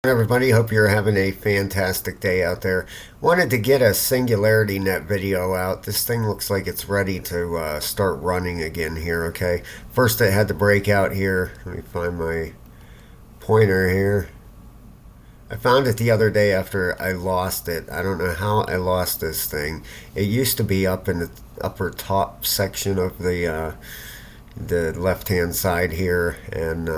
Everybody, hope you're having a fantastic day out there. Wanted to get a Singularity Net video out. This thing looks like it's ready to start running again here, okay? First it had the breakout here. Let me find my pointer here. I found it the other day after I lost it. I don't know how I lost this thing. It used to be up in the upper top section of the left-hand side here, and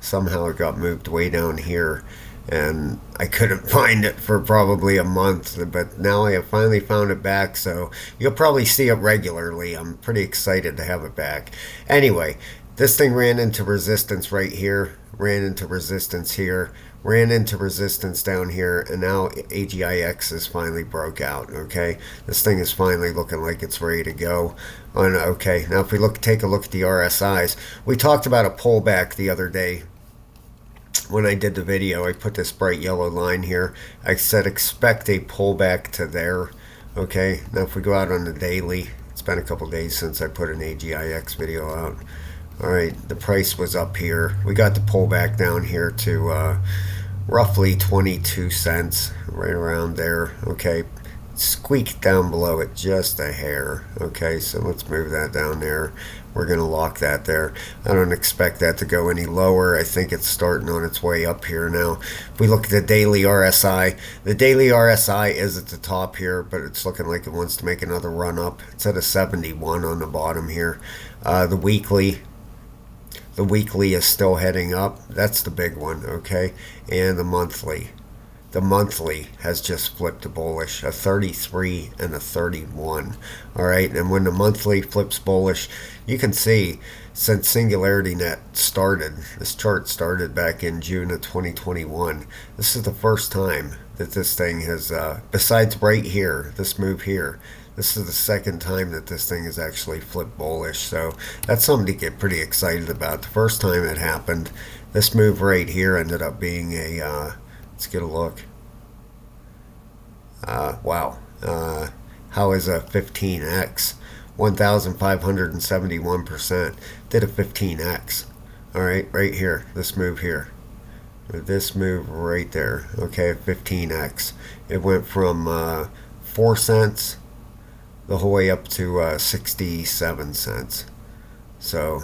somehow it got moved way down here. And I couldn't find it for probably a month, but now I have finally found it back, so you'll probably see it regularly. I'm pretty excited to have it back. Anyway, this thing ran into resistance right here, ran into resistance here, ran into resistance down here, and now Agix is finally broke out, okay? This thing is finally looking like it's ready to go. Okay, now if we take a look at the RSIs, we talked about a pullback the other day. When I did the video, I put this bright yellow line here. I said expect a pullback to there. Okay, now if we go out on the daily, it's been a couple days since I put an AGIX video out. Alright, the price was up here. We got the pullback down here to roughly 22 cents, right around there. Okay, squeaked down below it just a hair. Okay, so let's move that down there. We're going to lock that there. I don't expect that to go any lower. I think it's starting on its way up here now. If we look at the daily RSI, the daily RSI is at the top here, but it's looking like it wants to make another run up. It's at a 71 on the bottom here. The weekly is still heading up. That's the big one, okay? And the monthly. The monthly has just flipped to bullish, a 33 and a 31. All right, and when the monthly flips bullish, you can see since Singularity Net started, this chart started back in June of 2021. This is the first time that this thing has, besides right here, this move here, this is the second time that this thing has actually flipped bullish. So that's something to get pretty excited about. The first time it happened, this move right here ended up being a, let's get a look. Wow. How is a 15x? 1,571%. Did a 15x. Alright, right here. This move here. This move right there. Okay, 15x. It went from 4 cents the whole way up to 67 cents. So,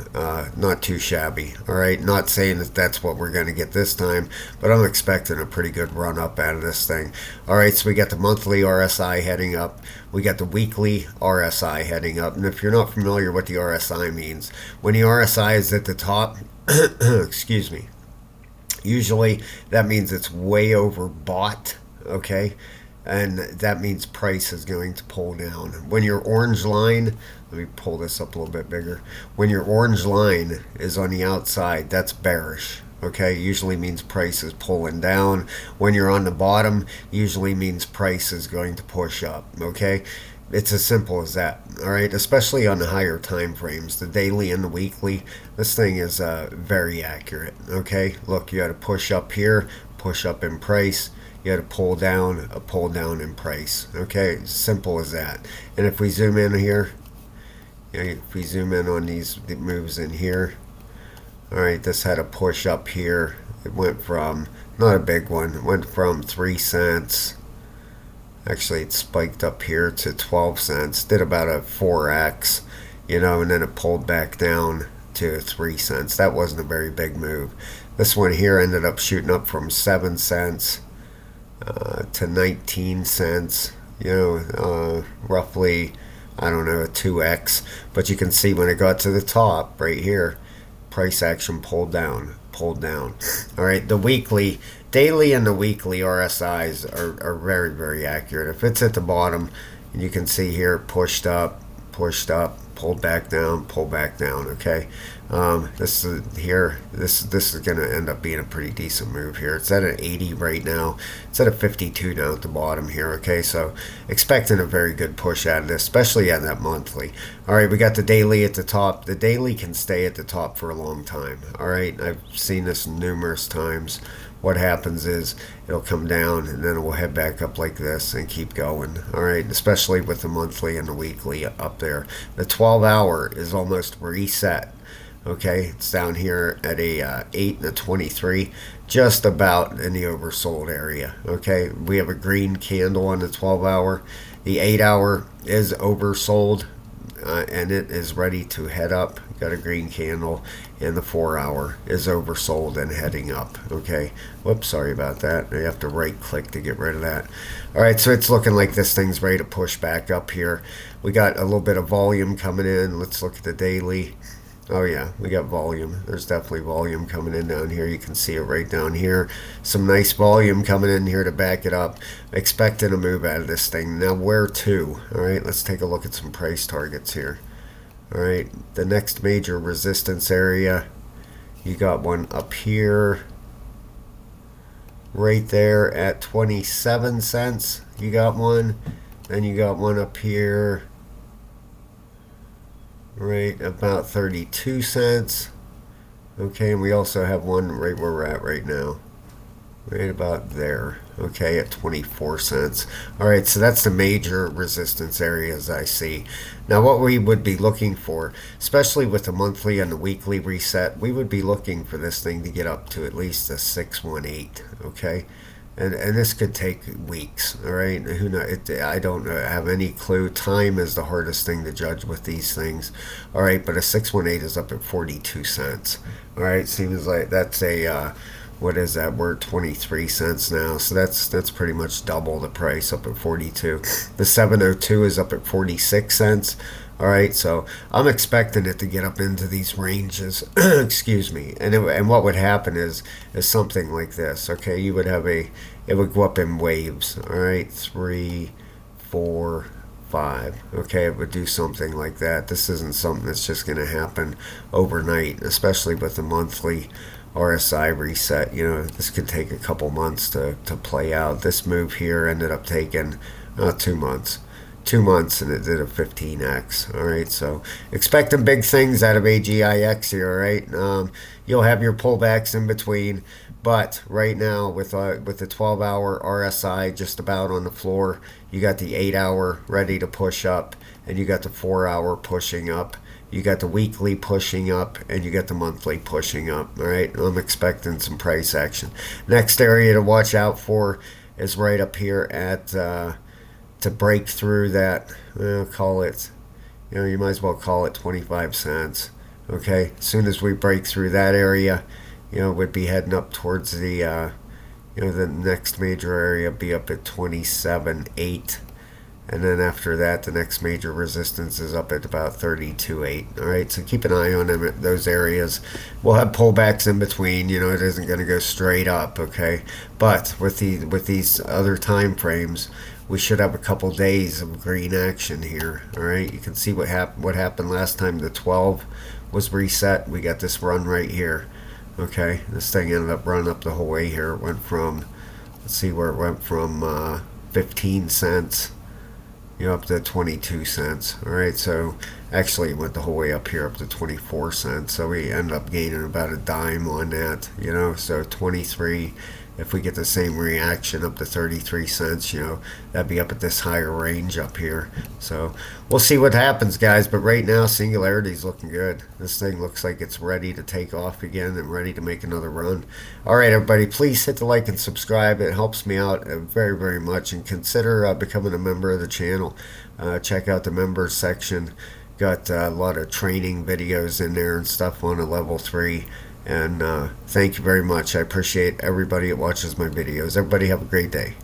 not too shabby. Alright, not saying that that's what we're going to get this time, but I'm expecting a pretty good run up out of this thing. Alright, so we got the monthly RSI heading up. We got the weekly RSI heading up. And if you're not familiar what the RSI means, when the RSI is at the top, excuse me, usually that means it's way overbought, okay? And that means price is going to pull down. When your orange line, let me pull this up a little bit bigger. When your orange line is on the outside, that's bearish. Okay, usually means price is pulling down. When you're on the bottom, usually means price is going to push up. Okay, it's as simple as that. All right, especially on the higher time frames, the daily and the weekly. This thing is very accurate. Okay, look, you had to push up here, push up in price. You had a pull down in price. Okay, simple as that. And if we zoom in here, if we zoom in on these moves in here, all right, this had a push up here. It went from, not a big one, it went from 3 cents. Actually, it spiked up here to 12 cents. Did about a 4x, and then it pulled back down to 3 cents. That wasn't a very big move. This one here ended up shooting up from 7 cents. To 19 cents, roughly, I don't know, a 2x. But you can see when it got to the top right here, price action pulled down. All right, the weekly, daily and the weekly RSIs are very, very accurate. If it's at the bottom, you can see here, pushed up, pulled back down, okay? This is going to end up being a pretty decent move here. It's at an 80 right now. It's at a 52 down at the bottom here, okay? So expecting a very good push out of this, especially at that monthly. All right, we got the daily at the top. The daily can stay at the top for a long time, all right? I've seen this numerous times. What happens is it'll come down and then it will head back up like this and keep going. All right, especially with the monthly and the weekly up there. The 12-hour is almost reset. Okay, it's down here at a 8 and a 23, just about in the oversold area. Okay, we have a green candle on the 12 hour. The 8 hour is oversold, and it is ready to head up. Got a green candle, and the 4 hour is oversold and heading up. Okay, whoops, sorry about that. You have to right click to get rid of that. All right, so it's looking like this thing's ready to push back up here. We got a little bit of volume coming in. Let's look at the daily. Oh yeah, we got volume. There's definitely volume coming in down here. You can see it right down here. Some nice volume coming in here to back it up. Expecting a move out of this thing. Now where to? All right, let's take a look at some price targets here. All right, the next major resistance area, you got one up here, right there at 27 cents. You got one. Then you got one up here, right about 32 cents. Okay, and we also have one right where we're at right now, right about there. Okay, at 24 cents. All right, so that's the major resistance areas I see. Now what we would be looking for, especially with the monthly and the weekly reset, we would be looking for this thing to get up to at least a 618. Okay, and this could take weeks. All right, who knows? I don't have any clue. Time is the hardest thing to judge with these things. All right, but a 618 is up at 42 cents. All right, seems like that's a what is that? We're at 23 cents now, so that's pretty much double the price, up at 42. The 702 is up at 46 cents. All right, so I'm expecting it to get up into these ranges. Excuse me. And what would happen is something like this. Okay, you would have it would go up in waves. All right, 3, 4, 5. Okay, it would do something like that. This isn't something that's just going to happen overnight, especially with the monthly RSI reset. You know, this could take a couple months to play out. This move here ended up taking 2 months. 2 months, and it did a 15x. All right, so expecting big things out of AGIX here. All right, you'll have your pullbacks in between, but right now with the 12-hour RSI just about on the floor, you got the 8-hour ready to push up, and you got the 4-hour pushing up. You got the weekly pushing up, and you got the monthly pushing up. All right, I'm expecting some price action. Next area to watch out for is right up here at to break through that, call it, you might as well call it 25 cents. Okay, as soon as we break through that area, we'd be heading up towards the, the next major area be up at 27.8. And then after that, the next major resistance is up at about 32.8. All right, so keep an eye on them, those areas. We'll have pullbacks in between. It isn't going to go straight up. Okay, but with these other time frames, we should have a couple days of green action here. All right, you can see what happened last time the 12 was reset. We got this run right here. Okay, this thing ended up running up the whole way here. It went from, let's see where it went from, 15 cents. Up to 22 cents. All right, so actually it went the whole way up here up to 24 cents. So we end up gaining about a dime on that. So 23. If we get the same reaction up to 33 cents, that'd be up at this higher range up here. So we'll see what happens, guys. But right now, Singularity's looking good. This thing looks like it's ready to take off again and ready to make another run. All right, everybody, please hit the like and subscribe. It helps me out very, very much. And consider becoming a member of the channel. Check out the members section. Got a lot of training videos in there and stuff on a level 3. And thank you very much. I appreciate everybody that watches my videos. Everybody have a great day.